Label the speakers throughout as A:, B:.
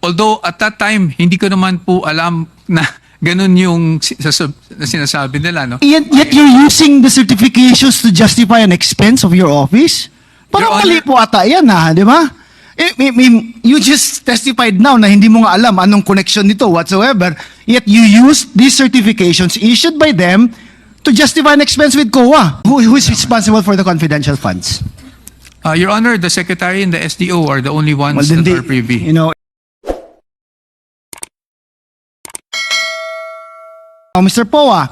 A: Although at that time, hindi ko naman po alam na ganun yung sinasabi nila, no?
B: Yet you're using the certifications to justify an expense of your office? Parang
A: Your
B: mali
A: Honor-
B: po ata yan, di ba? You just testified now na hindi mo nga alam anong connection nito whatsoever, yet you used these certifications issued by them to justify an expense with COA. Who is responsible for the confidential funds?
A: Your Honor, the Secretary and the SDO are the only ones
B: Well, then
A: that are privy.
B: You know, Mr. Poa,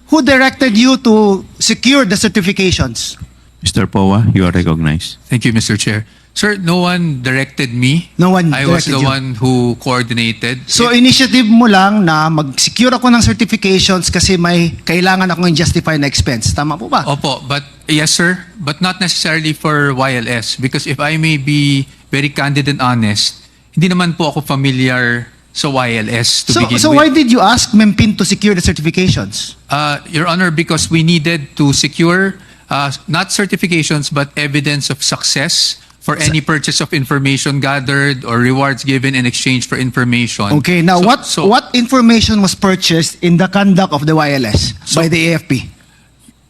B: who directed you to secure the certifications?
C: Mr. Poa, you are recognized.
A: Thank you, Mr. Chair. Sir, no one directed me.
B: No one
A: I was
B: directed
A: the
B: you.
A: one who coordinated.
B: So initiative mo lang na mag-secure ako ng certifications kasi may kailangan akong justify na expense. Tama po ba?
A: Opo, but yes, sir, but not necessarily for YLS, because if I may be very candid and honest, hindi naman po ako familiar sa YLS to begin
B: So
A: with.
B: why did you ask Mempin to secure the certifications?
A: Your Honor, because we needed to secure not certifications but evidence of success for any purchase of information gathered or rewards given in exchange for information.
B: Okay, now what information was purchased in the conduct of the YLS by the AFP?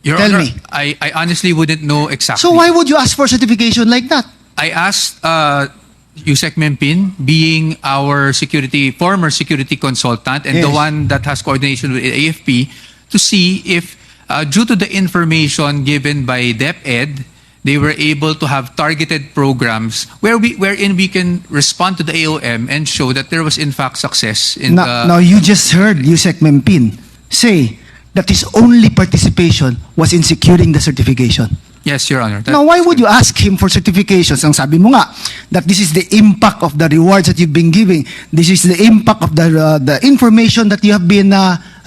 A: Your
B: Tell
A: Honor,
B: me.
A: I honestly wouldn't know exactly.
B: So why would you ask for certification like that?
A: I asked Yusek Mempin, being our former security consultant and the
B: Yes.
A: one that has coordination with AFP, to see if due to the information given by Deped, they were able to have targeted programs wherein we can respond to the AOM and show that there was in fact success in
B: Now you just heard Yusek Mempin say that his only participation was in securing the certification.
A: Yes, Your Honor.
B: Now, why would you ask him for certifications? Ang sabi mo nga, that this is the impact of the rewards that you've been giving. This is the impact of the information that you have been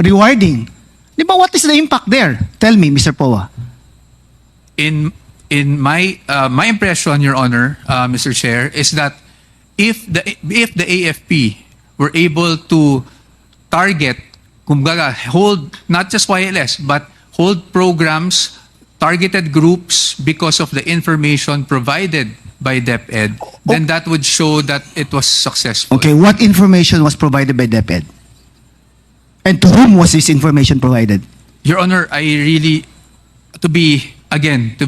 B: rewarding. Di ba, what is the impact there? Tell me, Mr. Poa.
A: In my impression, Your Honor, Mr. Chair, is that if the AFP were able to target, kumbaga, hold not just YLS but hold programs, targeted groups because of the information provided by Deped, then that would show that it was successful.
B: Okay, what information was provided by Deped? And to whom was this information provided?
A: Your Honor, I really,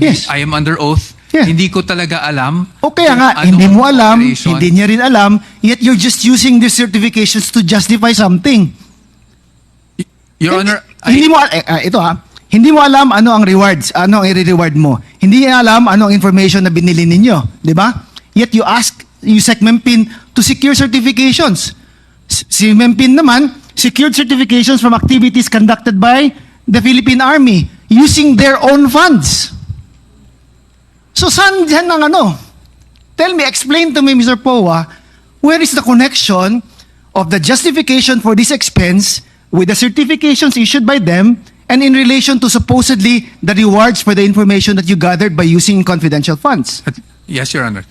B: Yes.
A: I am under oath.
B: Yeah.
A: Hindi ko talaga alam.
B: O kaya
A: kung
B: nga, hindi
A: anong
B: mo alam,
A: operation.
B: hindi niya rin alam, yet you're just using these certifications to justify something.
A: Your Honor,
B: Hindi mo, hindi mo alam ano ang rewards, ano ang i-reward mo. Hindi niya alam ano ang information na binili ninyo, di ba? Yet you ask Yusek Mempin to secure certifications. Si Mempin naman, secured certifications from activities conducted by the Philippine Army using their own funds. So saan dyan ang ano? Tell me, explain to me, Mr. Poa, where is the connection of the justification for this expense with the certifications issued by them and in relation to supposedly the rewards for the information that you gathered by using confidential funds?
A: Yes, Your Honor.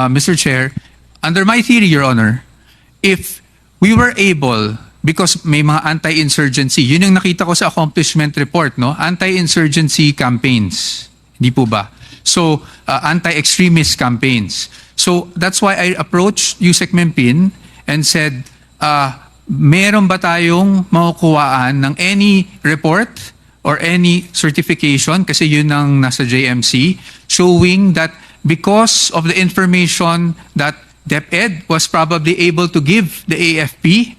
A: Mr. Chair, under my theory, Your Honor, if we were able, because may mga anti-insurgency, yun yung nakita ko sa accomplishment report, no? Anti-insurgency campaigns. Hindi po ba? So, anti-extremist campaigns. So, that's why I approached Yusek Mempin and said, meron ba tayong makukuhaan ng any report or any certification, kasi yun ang nasa JMC, showing that because of the information that Deped was probably able to give the AFP,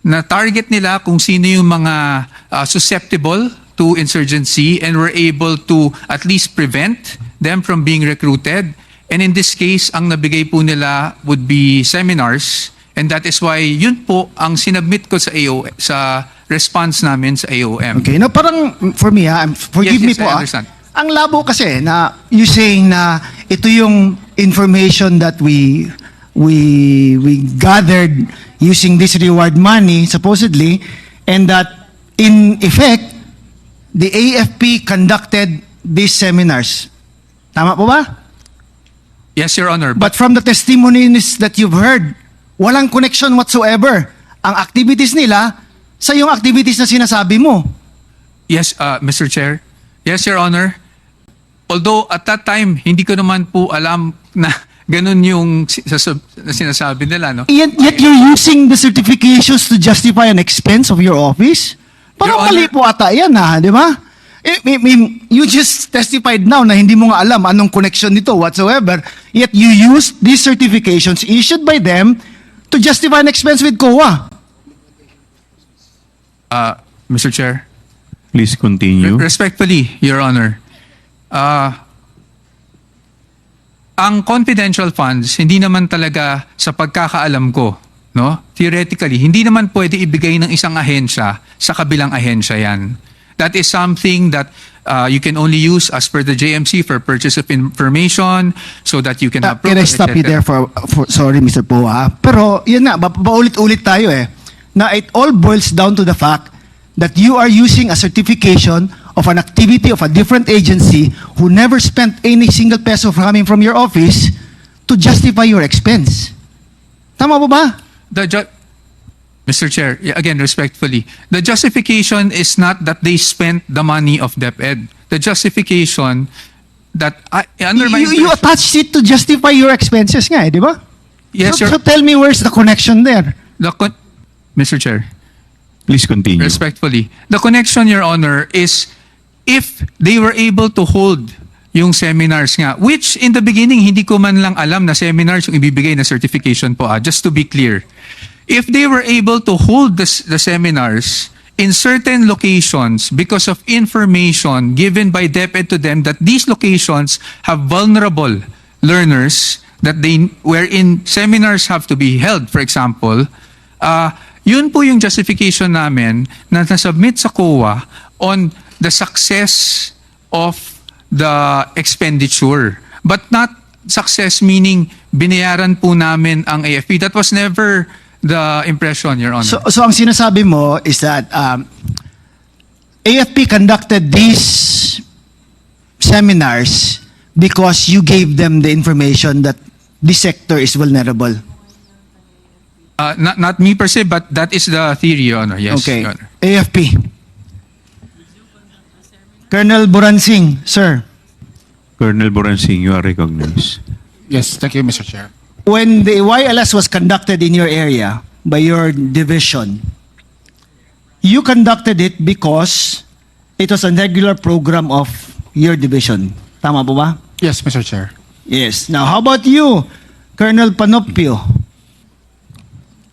A: na target nila kung sino yung mga susceptible to insurgency and were able to at least prevent them from being recruited. And in this case, ang nabigay po nila would be seminars. And that is why yun po ang sinubmit ko sa sa response namin sa AOM.
B: Okay, now parang for me, forgive me
A: Yes,
B: po,
A: I understand.
B: ang labo kasi na you saying na ito yung information that we gathered using this reward money supposedly, and that in effect the AFP conducted these seminars. Tama po ba?
A: Yes, Your Honor.
B: But from the testimonies that you've heard, walang connection whatsoever ang activities nila sa yung activities na sinasabi mo.
A: Yes, Mr. Chair. Yes, Your Honor. Although at that time, hindi ko naman po alam na ganun yung sinasabi nila, no?
B: Yet you're using the certifications to justify an expense of your office? Parang
A: Your
B: mali
A: Honor-
B: po ata yan, ha? Di ba? I mean, you just testified now na hindi mo nga alam anong connection nito whatsoever, yet you use these certifications issued by them to justify an expense with COA.
A: Mr. Chair,
C: Please continue.
A: respectfully, Your Honor, ang confidential funds, hindi naman talaga sa pagkakaalam ko, no? Theoretically, hindi naman pwede ibigay ng isang ahensya sa kabilang ahensya yan. That is something that you can only use as per the JMC for purchase of information so that you can
B: Can
A: approve,
B: I stop you
A: etc.
B: there for sorry, Mr. Poa. Pero, yun na, paulit-ulit tayo na it all boils down to the fact that you are using a certification of an activity of a different agency who never spent any single peso coming from your office to justify your expense. Tama po ba?
A: Mr. Chair, again, respectfully, the justification is not that they spent the money of Deped. The justification that, under my
B: You
A: impression-
B: attached it to justify your expenses nga, di ba?
A: Yes,
B: so,
A: Your-
B: so tell me where's the connection there?
A: Mr. Chair,
C: Please continue.
A: respectfully, the connection, Your Honor, is if they were able to hold yung seminars nga, which in the beginning, hindi ko man lang alam na seminars yung ibibigay na certification po, just to be clear. If they were able to hold the seminars in certain locations because of information given by Deped to them that these locations have vulnerable learners that wherein seminars have to be held, for example, yun po yung justification namin na nasubmit sa COA on the success of the expenditure. But not success meaning binayaran po namin ang AFP. That was never the impression, Your Honor.
B: So ang sinasabi mo is that AFP conducted these seminars because you gave them the information that this sector is vulnerable.
A: Not me per se, but that is the theory, Your Honor. Yes,
B: Okay.
A: Your Honor.
B: AFP. Colonel Buransing, sir.
C: Colonel Boransing, you are recognized.
D: Yes, thank you, Mr. Chair.
B: When the YLS was conducted in your area by your division, you conducted it because it was a regular program of your division. Tama po ba?
D: Yes, Mr. Chair.
B: Yes. Now, how about you, Colonel Panopio?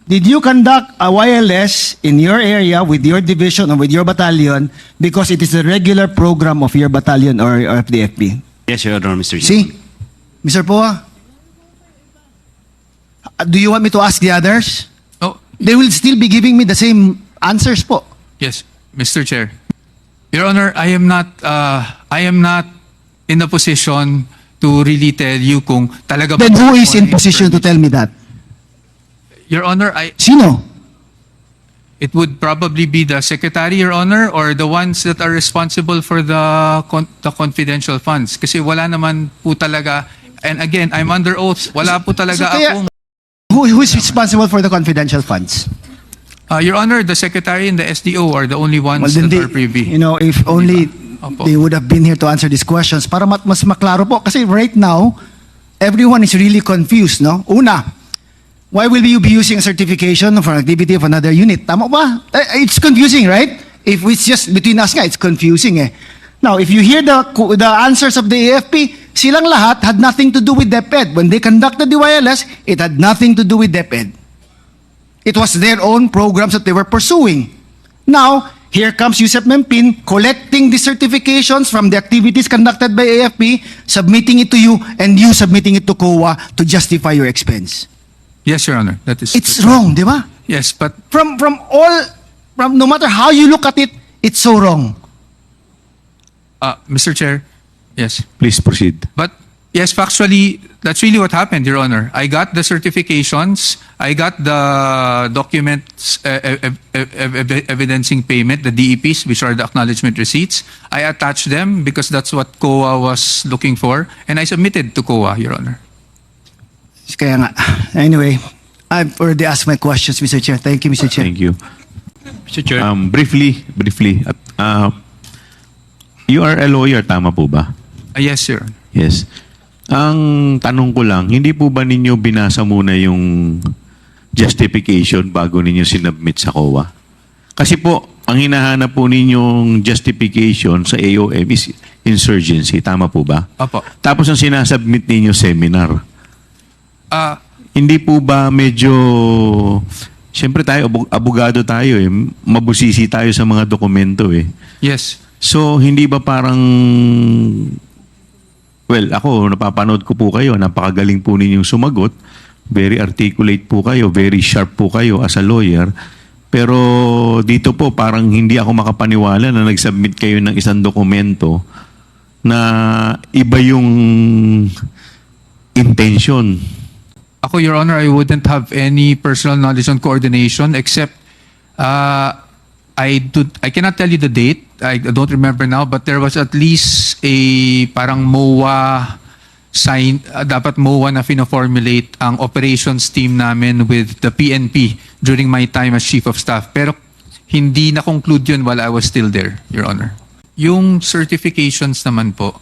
B: Did you conduct a YLS in your area with your division or with your battalion because it is a regular program of your battalion or of the FP?
E: Yes, Your Honor, Mr. Chair.
B: See? Mr. Poa? Do you want me to ask the others?
A: Oh,
B: They will still be giving me the same answers po.
A: yes, Mr. Chair. Your Honor, I am not in a position to really tell you kung talaga ba-
B: Then who is in position to tell me that?
A: Your Honor,
B: Sino?
A: it would probably be the Secretary, Your Honor, or the ones that are responsible for the confidential funds. Kasi wala naman po talaga, and again, I'm under oath, wala po talaga
B: So kaya-
A: akong...
B: Who is responsible for the confidential funds?
A: Your Honor, the Secretary and the SDO are the only ones
B: Well, then
A: that are privy.
B: you know, if only
A: Opo.
B: they would have been here to answer these questions para mas maklaro po. Kasi right now, everyone is really confused, no? Una, why will you be using a certification for an activity of another unit? Tama ba? It's confusing, right? If it's just between us nga, it's confusing eh. Now, if you hear the answers of the AFP, silang lahat had nothing to do with Deped. When they conducted the YLS, it had nothing to do with Deped. It was their own programs that they were pursuing. Now, here comes Yusef Mempin collecting the certifications from the activities conducted by AFP, submitting it to you, and you submitting it to COA to justify your expense.
A: Yes, Your Honor. That is...
B: It's wrong, di ba?
A: Yes, but
B: From no matter how you look at it, it's so wrong.
A: Mr. Chair, yes.
C: Please proceed.
A: But yes, factually, that's really what happened, Your Honor. I got the certifications, I got the documents evidencing payment, the DEPs, which are the acknowledgement receipts. I attached them because that's what COA was looking for, and I submitted to COA, Your Honor.
B: Kaya nga. Anyway, I've already asked my questions, Mr. Chair. Thank you, Mr. Chair.
C: Thank you.
D: Mr. Chair.
C: Briefly, you are a lawyer, tama po ba?
A: Yes, Your Honor.
C: Yes. Ang tanong ko lang, hindi po ba ninyo binasa muna yung justification bago ninyo sinubmit sa COA? Kasi po, ang hinahanap po ninyong justification sa AOM is insurgency. Tama po ba?
A: Opo.
C: Tapos ang sinasubmit ninyo seminar.
A: Ah,
C: Hindi po ba medyo... Siyempre tayo, abogado tayo eh. Mabusisi tayo sa mga dokumento eh.
A: yes.
C: So, hindi ba parang... Well, ako, napapanood ko po kayo. Napakagaling po ninyong sumagot. Very articulate po kayo. Very sharp po kayo as a lawyer. Pero dito po, parang hindi ako makapaniwala na nag-submit kayo ng isang dokumento na iba yung intention.
A: Ako, Your Honor, I wouldn't have any personal knowledge on coordination except I cannot tell you the date. I don't remember now, but there was at least a parang MOA sign, dapat MOA na fino-formulate ang operations team namin with the PNP during my time as Chief of Staff. Pero hindi na-conclude yun while I was still there, Your Honor. Yung certifications naman po,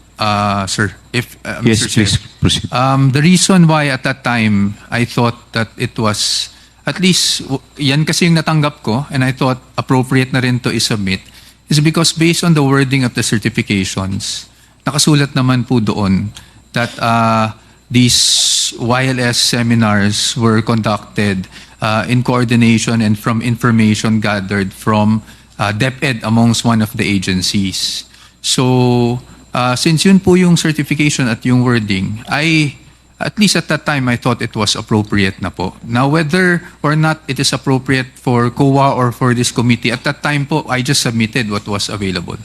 A: sir, if
C: Yes,
A: Mr. Chair.
C: please proceed.
A: The reason why at that time I thought that it was at least yan kasi yung natanggap ko and I thought appropriate na rin to isubmit is because based on the wording of the certifications, nakasulat naman po doon that these YLS seminars were conducted in coordination and from information gathered from Deped amongst one of the agencies. So, since yun po yung certification at yung wording, at least at that time, I thought it was appropriate na po. Now, whether or not it is appropriate for COA or for this committee, at that time po, I just submitted what was available.